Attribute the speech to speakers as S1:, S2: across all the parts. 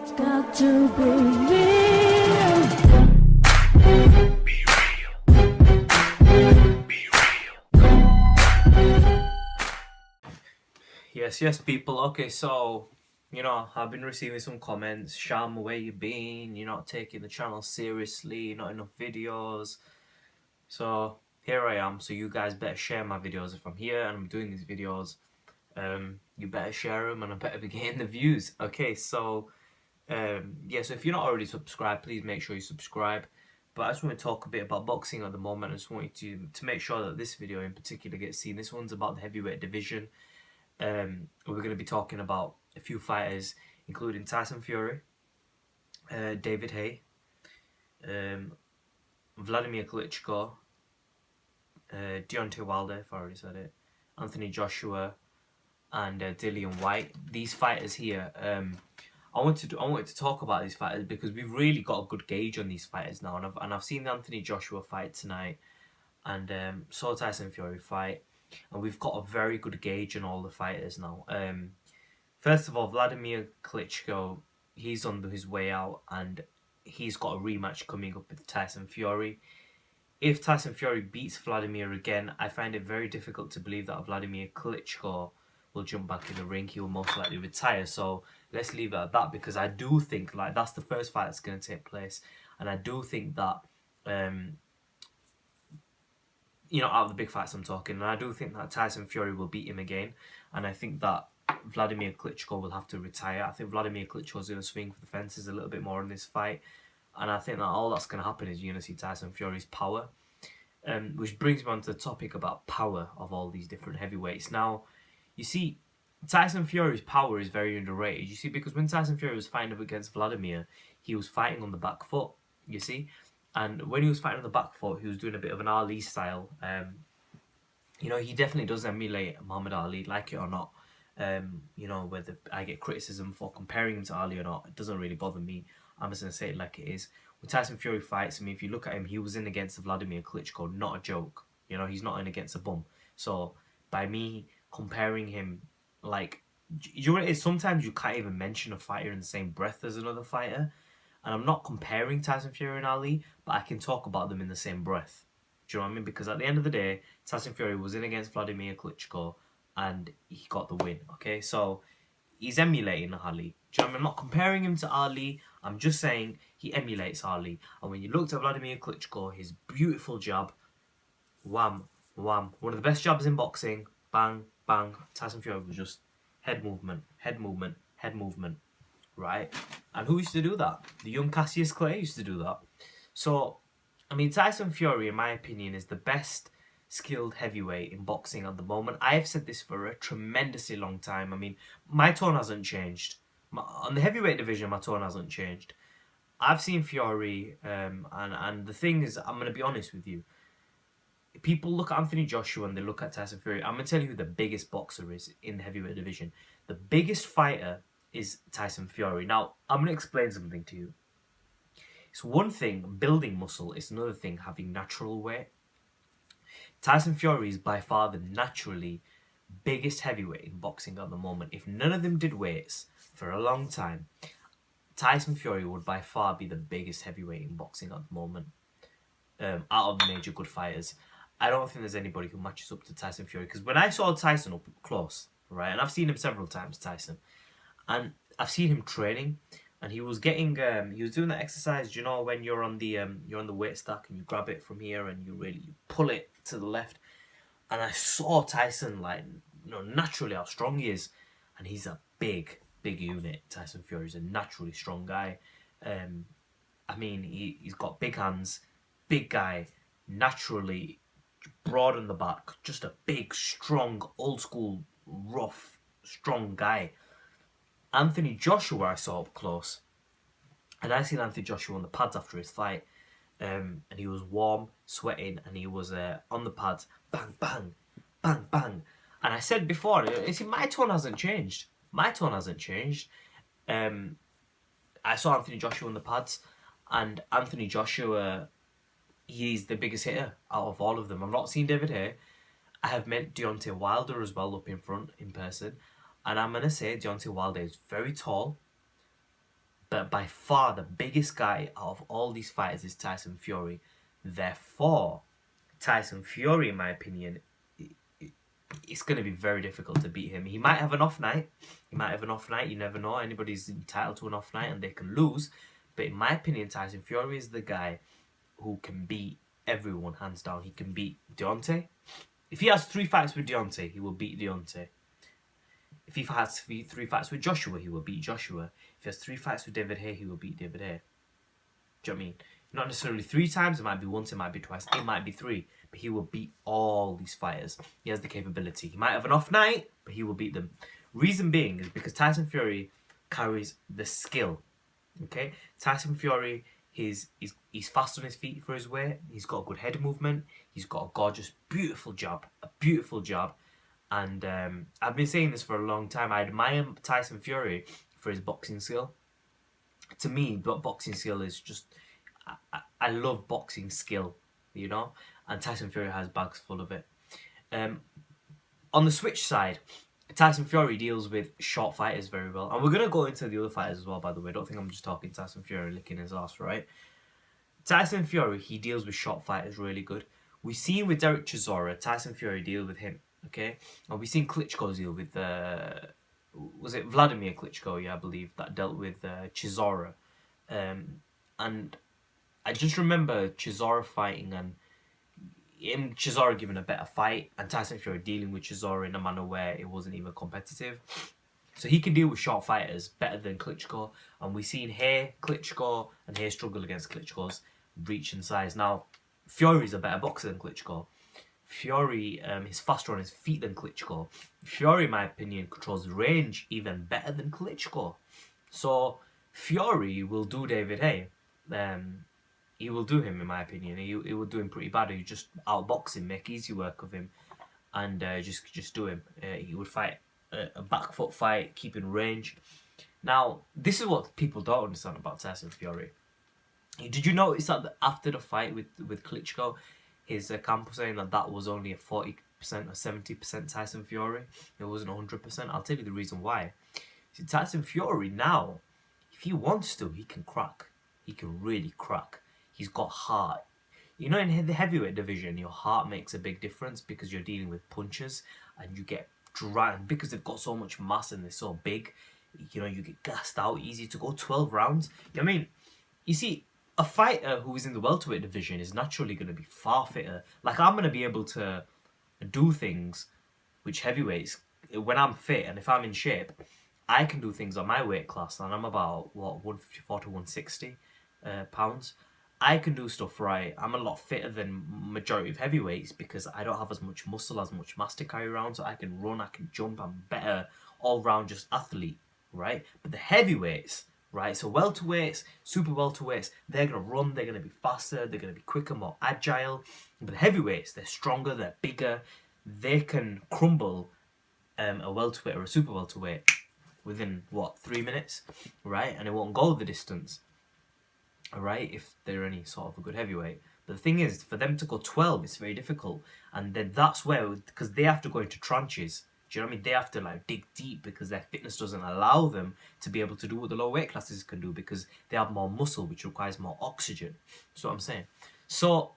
S1: It's got to be real.
S2: Be real. Be real. Yes, people. Okay, so, I've been receiving some comments. Sham, where you been? You're not taking the channel seriously, not enough videos. So, here I am. So, you guys better share my videos if I'm here and I'm doing these videos. You better share them and I better be getting the views. Okay, so, so if you're not already subscribed, please make sure you subscribe. But I just want to talk a bit about boxing at the moment. I just want you to make sure that this video in particular gets seen. This one's about the heavyweight division. We're going to be talking about a few fighters, including Tyson Fury, David Haye, Vladimir Klitschko, Deontay Wilder, if I already said it, Anthony Joshua, and Dillian Whyte. These fighters here, I wanted to talk about these fighters because we've really got a good gauge on these fighters now, and I've seen the Anthony Joshua fight tonight, and saw Tyson Fury fight, and we've got a very good gauge on all the fighters now. First of all, Vladimir Klitschko, he's on his way out, and he's got a rematch coming up with Tyson Fury. If Tyson Fury beats Vladimir again, I find it very difficult to believe that Vladimir Klitschko will jump back in the ring. He will most likely retire. So let's leave it at that, because I do think that's the first fight that's going to take place, and I do think that out of the big fights I'm talking, and I do think that Tyson Fury will beat him again, and I think that Vladimir Klitschko will have to retire. I think Vladimir Klitschko is going to swing for the fences a little bit more in this fight, and I think that all that's going to happen is you're going to see Tyson Fury's power, which brings me on to the topic about power of all these different heavyweights. Now, you see, Tyson Fury's power is very underrated, you see, because when Tyson Fury was fighting up against Vladimir, he was fighting on the back foot, you see. And when he was fighting on the back foot, he was doing a bit of an Ali style. He definitely does emulate Muhammad Ali, like it or not. Whether I get criticism for comparing him to Ali or not, it doesn't really bother me. I'm just going to say it like it is. When Tyson Fury fights, if you look at him, he was in against Vladimir Klitschko, not a joke. He's not in against a bum. So, by me comparing him, you know what it is? Sometimes you can't even mention a fighter in the same breath as another fighter. And I'm not comparing Tyson Fury and Ali, but I can talk about them in the same breath. Do you know what I mean? Because at the end of the day, Tyson Fury was in against Vladimir Klitschko and he got the win, okay? So he's emulating Ali. Do you know what I mean? I'm not comparing him to Ali. I'm just saying he emulates Ali. And when you looked at Vladimir Klitschko, his beautiful jab, wham, wham. One of the best jabs in boxing, bang, bang. Tyson Fury was just head movement, head movement, head movement. Right? And who used to do that? The young Cassius Clay used to do that. So, Tyson Fury, in my opinion, is the best skilled heavyweight in boxing at the moment. I have said this for a tremendously long time. My tone hasn't changed. On the heavyweight division, my tone hasn't changed. I've seen Fury, and the thing is, I'm going to be honest with you. People look at Anthony Joshua and they look at Tyson Fury. I'm going to tell you who the biggest boxer is in the heavyweight division. The biggest fighter is Tyson Fury. Now, I'm going to explain something to you. It's one thing building muscle, it's another thing having natural weight. Tyson Fury is by far the naturally biggest heavyweight in boxing at the moment. If none of them did weights for a long time, Tyson Fury would by far be the biggest heavyweight in boxing at the moment. Out of the major good fighters, I don't think there's anybody who matches up to Tyson Fury. Because when I saw Tyson up close, right, and I've seen him several times, Tyson, and I've seen him training, and he was getting, he was doing that exercise, when you're on the weight stack and you grab it from here and you pull it to the left. And I saw Tyson, naturally how strong he is, and he's a big unit. Tyson Fury's a naturally strong guy. He's got big hands, big guy, naturally broad on the back, just a big, strong, old school, rough, strong guy. Anthony Joshua I saw up close, and I seen Anthony Joshua on the pads after his fight, and he was warm, sweating, and he was on the pads, bang, bang, bang, bang. And I said before, my tone hasn't changed. My tone hasn't changed. I saw Anthony Joshua on the pads, and Anthony Joshua, he's the biggest hitter out of all of them. I've not seen David Haye. I have met Deontay Wilder as well up in front in person. And I'm going to say Deontay Wilder is very tall, that by far the biggest guy out of all these fighters is Tyson Fury. Therefore, Tyson Fury, in my opinion, it's going to be very difficult to beat him. He might have an off night. You never know. Anybody's entitled to an off night and they can lose. But in my opinion, Tyson Fury is the guy who can beat everyone, hands down. He can beat Deontay. If he has 3 fights with Deontay, he will beat Deontay. If he has 3 fights with Joshua, he will beat Joshua. If he has 3 fights with David Haye, he will beat David Haye. Do you know what I mean? Not necessarily 3 times, it might be once, it might be twice, it might be 3. But he will beat all these fighters. He has the capability. He might have an off night, but he will beat them. Reason being is because Tyson Fury carries the skill. Okay? Tyson Fury, he's fast on his feet for his weight. He's got a good head movement. He's got a gorgeous, beautiful jab. A beautiful jab. And I've been saying this for a long time. I admire Tyson Fury for his boxing skill. To me, boxing skill is just... I love boxing skill, you know? And Tyson Fury has bags full of it. On the switch side, Tyson Fury deals with short fighters very well. And we're going to go into the other fighters as well, by the way. I don't think I'm just talking Tyson Fury licking his ass, right? Tyson Fury, he deals with short fighters really good. We've seen with Derek Chisora, Tyson Fury deal with him, okay? And we've seen Klitschko deal with... was it Vladimir Klitschko, yeah, I believe, that dealt with Chisora. And I just remember Chisora fighting and Chisora giving a better fight and Tyson Fury dealing with Chisora in a manner where it wasn't even competitive. So he can deal with short fighters better than Klitschko. And we've seen Haye, Klitschko, and Haye struggle against Klitschko's reach and size. Now, Fury's a better boxer than Klitschko. Fury is faster on his feet than Klitschko. Fury, in my opinion, controls range even better than Klitschko. So Fury will do David Haye. He will do him, in my opinion. He will do him pretty bad. He just outbox him, make easy work of him, and just do him. He would fight a back foot fight, keeping range. Now, this is what people don't understand about Tyson Fury. Did you notice that after the fight with Klitschko, his camp was saying that was only a 40% or 70% Tyson Fury? It wasn't 100%. I'll tell you the reason why. See, Tyson Fury now, if he wants to, he can crack. He can really crack. He's got heart. You know, in the heavyweight division, your heart makes a big difference because you're dealing with punches and you get dragged. Because they've got so much mass and they're so big, you know, you get gassed out easy to go 12 rounds. You know what I mean? You see, a fighter who is in the welterweight division is naturally going to be far fitter. Like, I'm going to be able to do things which heavyweights, when I'm fit and if I'm in shape, I can do things on my weight class. And I'm about, 154 to 160 pounds. I can do stuff right. I'm a lot fitter than majority of heavyweights because I don't have as much muscle, as much mass to carry around. So I can run, I can jump. I'm better all-round just athlete, right? But the heavyweights, right? So welterweights, super welterweights, they're going to run, they're going to be faster, they're going to be quicker, more agile. But the heavyweights, they're stronger, they're bigger. They can crumble a welterweight or a super welterweight within, 3 minutes, right? And it won't go the distance. Alright, if they're any sort of a good heavyweight. But the thing is, for them to go 12, it's very difficult. And then that's where, because they have to go into tranches. Do you know what I mean? They have to like dig deep because their fitness doesn't allow them to be able to do what the lower weight classes can do because they have more muscle, which requires more oxygen. That's what I'm saying. So,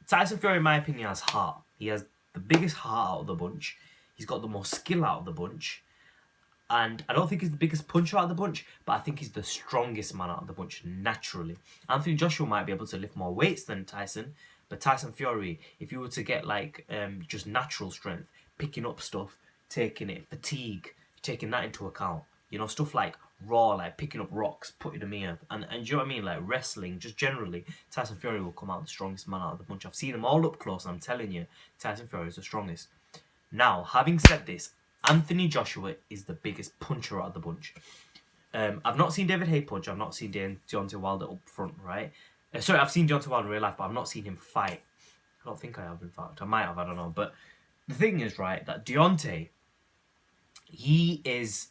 S2: Tyson Fury, in my opinion, has heart. He has the biggest heart out of the bunch. He's got the most skill out of the bunch. And I don't think he's the biggest puncher out of the bunch, but I think he's the strongest man out of the bunch naturally. Anthony Joshua might be able to lift more weights than Tyson, but Tyson Fury, if you were to get like just natural strength, picking up stuff, taking it, fatigue, taking that into account, you know, stuff like raw, like picking up rocks, putting them in, and do you know what I mean, like wrestling, just generally, Tyson Fury will come out the strongest man out of the bunch. I've seen them all up close, and I'm telling you, Tyson Fury is the strongest. Now, having said this, Anthony Joshua is the biggest puncher out of the bunch. I've not seen David Haye punch. I've not seen Deontay Wilder up front, right? Sorry, I've seen Deontay Wilder in real life, but I've not seen him fight. I don't think I have, in fact. I might have, I don't know. But the thing is, right, that Deontay, he's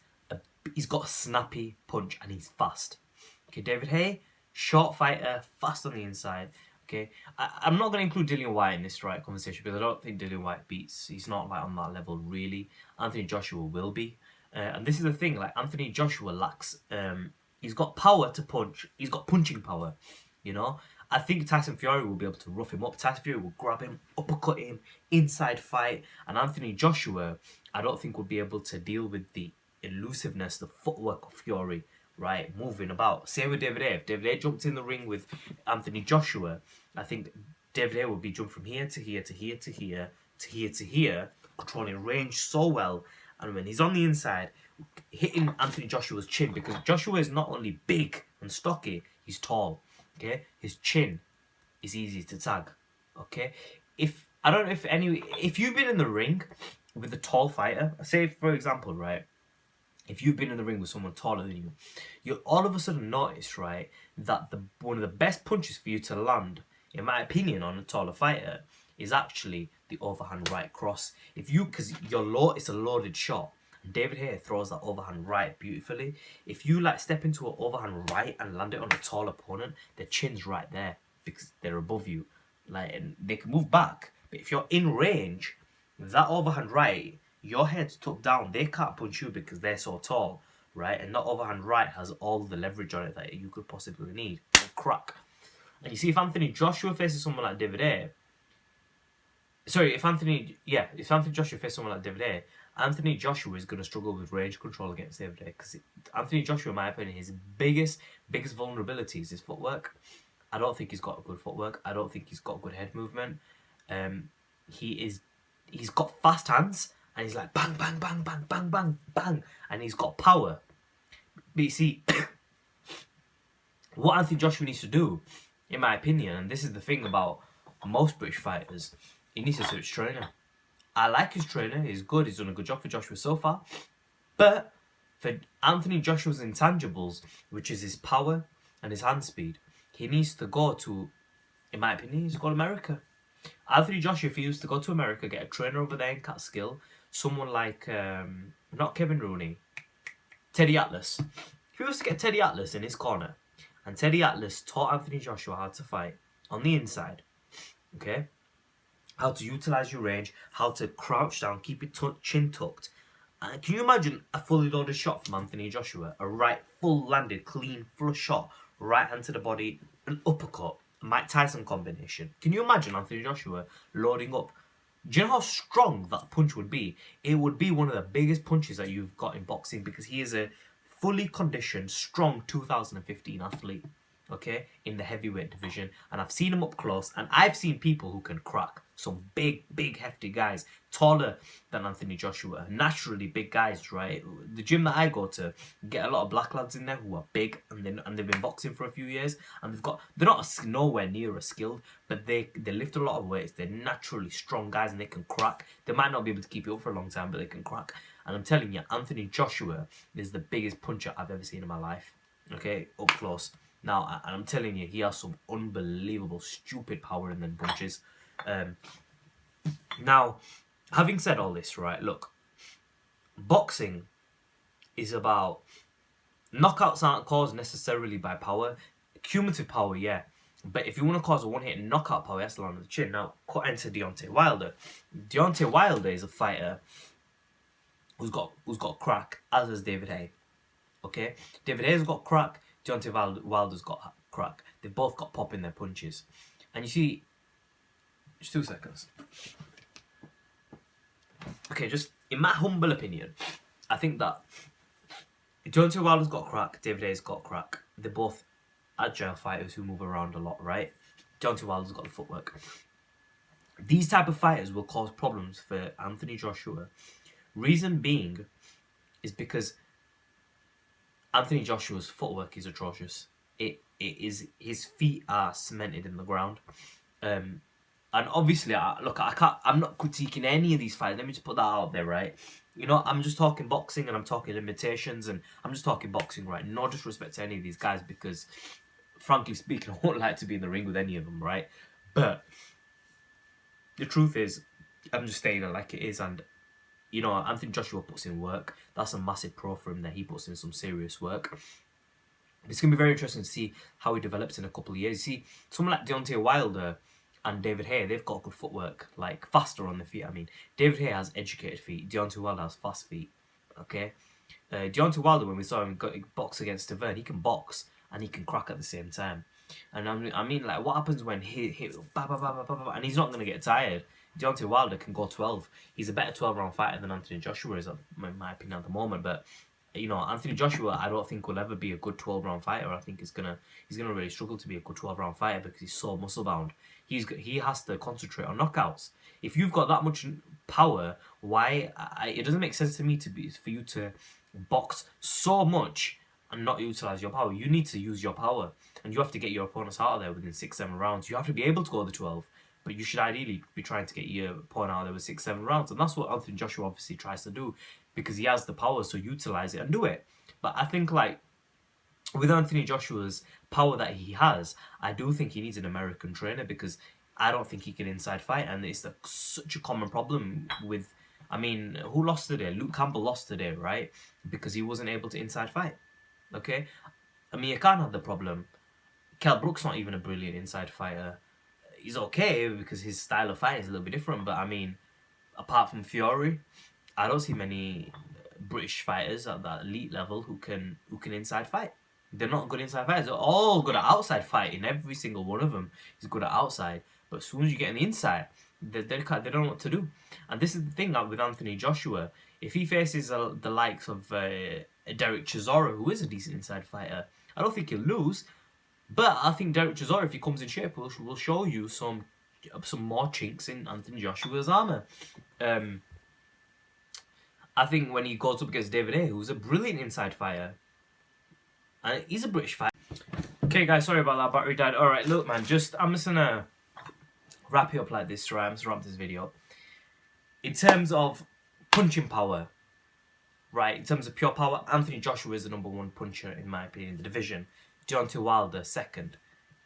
S2: got a snappy punch and he's fast. Okay, David Haye, short fighter, fast on the inside. Okay, I'm not going to include Dillian Whyte in this conversation because I don't think Dillian Whyte beats. He's not like on that level really. Anthony Joshua will be, and this is the thing. Like Anthony Joshua lacks He's got power to punch. He's got punching power, you know. I think Tyson Fury will be able to rough him up. Tyson Fury will grab him, uppercut him, inside fight. And Anthony Joshua, I don't think will be able to deal with the elusiveness, the footwork of Fury, right? Moving about. Same with David Haye. If David Haye jumped in the ring with Anthony Joshua, I think David Haye would be jumped from here to here to here to here to here to here, controlling range so well. And when he's on the inside, hitting Anthony Joshua's chin, because Joshua is not only big and stocky, he's tall. Okay, his chin is easy to tag. Okay, if you've been in the ring with a tall fighter, say for example, right, if you've been in the ring with someone taller than you, you'll all of a sudden notice, right, that one of the best punches for you to land, in my opinion, on a taller fighter is actually the overhand right cross. Because it's a loaded shot. David Haye throws that overhand right beautifully. If you step into an overhand right and land it on a tall opponent, their chin's right there because they're above you. And they can move back. But if you're in range, that overhand right, your head's tucked down. They can't punch you because they're so tall, right? And that overhand right has all the leverage on it that you could possibly need. It'll crack. And you see, if Anthony Joshua faces someone like David Haye, if Anthony Joshua faces someone like David Haye, Anthony Joshua is going to struggle with range control against David Haye because Anthony Joshua, in my opinion, his biggest vulnerability is his footwork. I don't think he's got good footwork. I don't think he's got good head movement. He's got fast hands and he's like bang, bang, bang, bang, bang, bang, bang, and he's got power. But you see, what Anthony Joshua needs to do, in my opinion, and this is the thing about most British fighters, he needs to switch trainer. I like his trainer. He's good. He's done a good job for Joshua so far. But for Anthony Joshua's intangibles, which is his power and his hand speed, he needs to go to, in my opinion, he needs to go to America. Anthony Joshua, if he used to go to America, get a trainer over there in Catskill, someone like, not Kevin Rooney, Teddy Atlas. If he was to get Teddy Atlas in his corner, and Teddy Atlas taught Anthony Joshua how to fight on the inside, okay? How to utilize your range, how to crouch down, keep your chin tucked. Can you imagine a fully loaded shot from Anthony Joshua? A right, full landed, clean, flush shot, right hand to the body, an uppercut, a Mike Tyson combination. Can you imagine Anthony Joshua loading up? Do you know how strong that punch would be? It would be one of the biggest punches that you've got in boxing because he is a fully conditioned, strong 2015 athlete, okay, in the heavyweight division. And I've seen him up close, and I've seen people who can crack. Some big, hefty guys, taller than Anthony Joshua, naturally big guys, right? The gym that I go to, get a lot of black lads in there who are big, and they've been boxing for a few years, and they're not nowhere near as skilled, but they lift a lot of weights. They're naturally strong guys, and they can crack. They might not be able to keep it up for a long time, but they can crack. And I'm telling you, Anthony Joshua is the biggest puncher I've ever seen in my life, okay, up close. Now, and I'm telling you, he has some unbelievable, stupid power in them punches. Now, having said all this, right, look, boxing is about knockouts aren't caused necessarily by power. Cumulative power, yeah. But if you want to cause a one-hit knockout power, that's the line of the chin. Now, enter Deontay Wilder. Deontay Wilder is a fighter who's got crack, as has David Haye. Okay? David Haye's got crack, Deontay Wilder's got crack. They've both got pop in their punches. And you see, just 2 seconds. Okay, just in my humble opinion, I think that Deontay Wilder's got crack, David Haye's got crack. They're both agile fighters who move around a lot, right? Deontay Wilder's got the footwork. These type of fighters will cause problems for Anthony Joshua. Reason being is because Anthony Joshua's footwork is atrocious. It is, his feet are cemented in the ground. And obviously, I'm not critiquing any of these fights. Let me just put that out there, right? You know, I'm just talking boxing and I'm talking limitations and I'm just talking boxing, right? No disrespect to any of these guys because, frankly speaking, I won't like to be in the ring with any of them, right? But the truth is, I'm just saying it like it is. And, you know, Anthony Joshua puts in work. That's a massive pro for him there. He puts in some serious work. It's going to be very interesting to see how he develops in a couple of years. You see, someone like Deontay Wilder and David Haye, they've got good footwork, like faster on the feet. I mean, David Haye has educated feet. Deontay Wilder has fast feet, okay? Deontay Wilder, when we saw him box against Tavern, he can box and he can crack at the same time. And I mean, like, what happens when he bah, bah, bah, bah, bah, bah, and he's not going to get tired. Deontay Wilder can go 12. He's a better 12-round fighter than Anthony Joshua is, in my opinion, at the moment. But you know, Anthony Joshua, I don't think will ever be a good 12-round fighter. I think he's gonna really struggle to be a good 12-round fighter because he's so muscle bound. He has to concentrate on knockouts. If you've got that much power, why? It doesn't make sense to me for you to box so much and not utilize your power. You need to use your power, and you have to get your opponents out of there within 6-7 rounds. You have to be able to go the 12. But you should ideally be trying to get your opponent out there with 6-7 rounds. And that's what Anthony Joshua obviously tries to do because he has the power, so utilize it and do it. But I think, like, with Anthony Joshua's power that he has, I do think he needs an American trainer because I don't think he can inside fight. And it's such a common problem with, I mean, who lost today? Luke Campbell lost today, right? Because he wasn't able to inside fight. Okay? Amir Khan had the problem. Kell Brook's not even a brilliant inside fighter. He's okay because his style of fight is a little bit different. But I mean, apart from Fury, I don't see many British fighters at that elite level who can inside fight. They're not good inside fighters. They're all good at outside fighting. Every single one of them is good at outside. But as soon as you get on the inside, they don't know what to do. And this is the thing with Anthony Joshua. If he faces the likes of Derek Chisora, who is a decent inside fighter, I don't think he'll lose. But I think Derek Chisora, if he comes in shape, will show you some more chinks in Anthony Joshua's armour. I think when he goes up against David Haye, who's a brilliant inside fighter, and he's a British fighter. Okay, guys, sorry about that. Battery died. All right, look, man, I'm just gonna wrap it up like this. Right, I'm just gonna wrap this video up. In terms of punching power, right? In terms of pure power, Anthony Joshua is the #1 puncher in my opinion in the division. Deontay Wilder 2nd,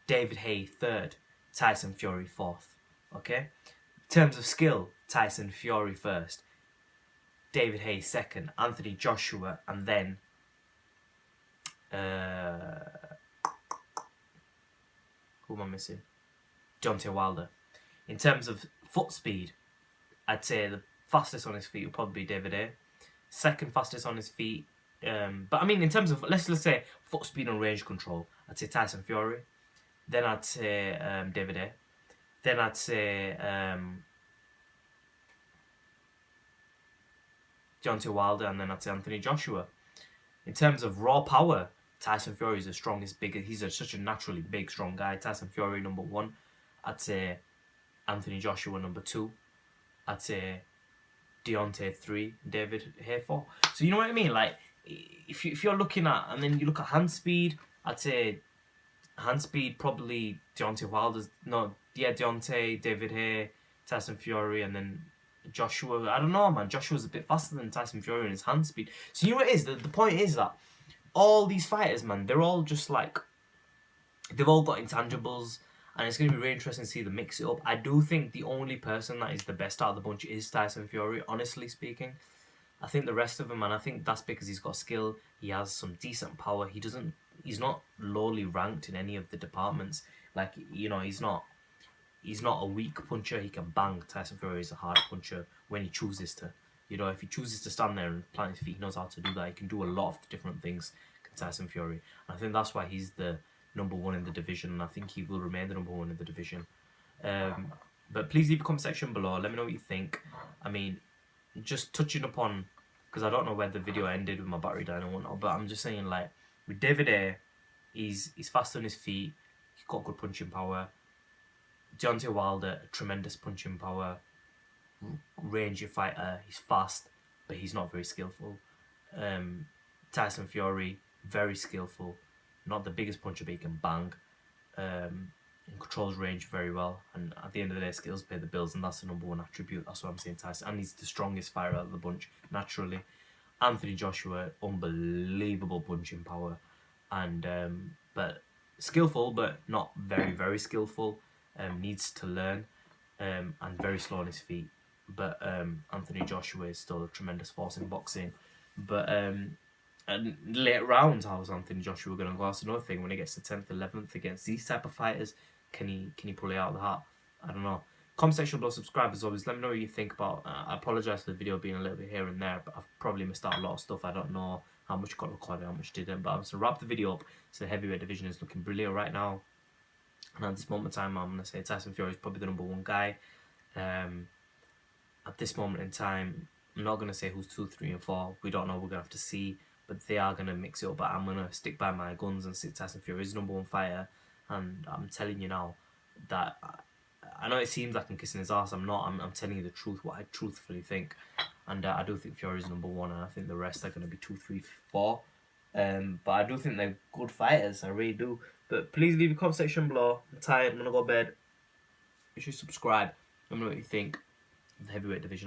S2: David Haye 3rd, Tyson Fury 4th. Okay? In terms of skill, Tyson Fury 1st, David Haye 2nd, Anthony Joshua, and then who am I missing? Deontay Wilder. In terms of foot speed, I'd say the fastest on his feet would probably be David Haye. 2nd fastest on his feet. But I mean, in terms of let's say foot speed and range control, I'd say Tyson Fury. Then I'd say David Haye. Then I'd say Deontay Wilder, and then I'd say Anthony Joshua. In terms of raw power, Tyson Fury is the strongest, biggest. He's such a naturally big, strong guy. Tyson Fury #1. I'd say Anthony Joshua #2. I'd say Deontay 3, David Haye 4. So you know what I mean? Like, if you're looking at, and then you look at hand speed, I'd say hand speed probably Deontay Wilder's, Deontay, David Haye, Tyson Fury, and then Joshua. I don't know, man. Joshua's a bit faster than Tyson Fury in his hand speed. So you know what it is? The point is that all these fighters, man, they're all just like, they've all got intangibles, and it's going to be really interesting to see them mix it up. I do think the only person that is the best out of the bunch is Tyson Fury, honestly speaking. I think the rest of them, and I think that's because he's got skill, he has some decent power, he's not lowly ranked in any of the departments. Like, you know, he's not a weak puncher, he can bang. Tyson Fury is a hard puncher when he chooses to. You know, if he chooses to stand there and plant his feet, he knows how to do that. He can do a lot of different things, Tyson Fury. And I think that's why he's the #1 in the division, and I think he will remain the #1 in the division. But please leave a comment section below, let me know what you think. I mean, just touching upon, because I don't know where the video ended with my battery dying and whatnot, but I'm just saying, like, with David Haye, he's fast on his feet, he's got good punching power. Deontay Wilder, tremendous punching power, rangy fighter, he's fast, but he's not very skillful. Tyson Fury, very skillful, not the biggest puncher, but he can bang. And controls range very well, and at the end of the day, skills pay the bills, and that's the #1 attribute. That's what I'm saying, Tyson, and he's the strongest fighter out of the bunch naturally. Anthony Joshua, unbelievable punching power, and but skillful, but not very skillful. Needs to learn, and very slow on his feet. But Anthony Joshua is still a tremendous force in boxing. But and late rounds, how is Anthony Joshua going to go? That's another thing. When he gets to 10th, 11th against these type of fighters, can he pull it out of the hat? I don't know. Comment section below, subscribe as always. Let me know what you think about. I apologise for the video being a little bit here and there, but I've probably missed out a lot of stuff. I don't know how much got recorded, how much didn't. But I'm just going to wrap the video up. So the heavyweight division is looking brilliant right now. And at this moment in time, I'm going to say Tyson Fury is probably the #1 guy. At this moment in time, I'm not going to say who's 2, 3, and 4. We don't know. We're going to have to see. But they are going to mix it up. But I'm going to stick by my guns and say Tyson Fury is #1 fighter. And I'm telling you now that I know it seems like I'm kissing his ass. I'm not. I'm telling you the truth, what I truthfully think. And I do think Fury is #1, and I think the rest are going to be 2, 3, 4. But I do think they're good fighters. I really do. But please leave a comment section below. I'm tired. I'm going to go to bed. You should subscribe. Let me know what you think of the heavyweight division.